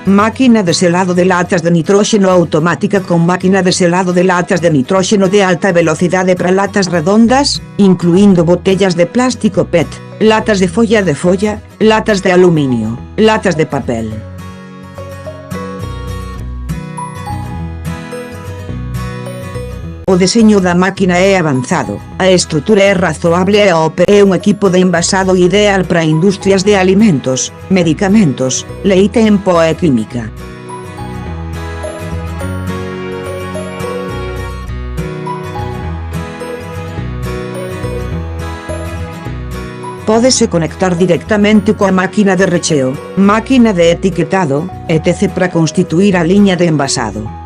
Máquina de selado de latas de nitróxeno automática con máquina de selado de latas de nitróxeno de alta velocidade para latas redondas, incluindo botellas de plástico PET, latas de folla, latas de aluminio, latas de papel. O deseño da máquina é avanzado, a estrutura é razoable e a OPE é un equipo de envasado ideal para industrias de alimentos, medicamentos, leite en pó e química. Pódese conectar directamente coa máquina de recheo, máquina de etiquetado, etc. para constituir a liña de envasado.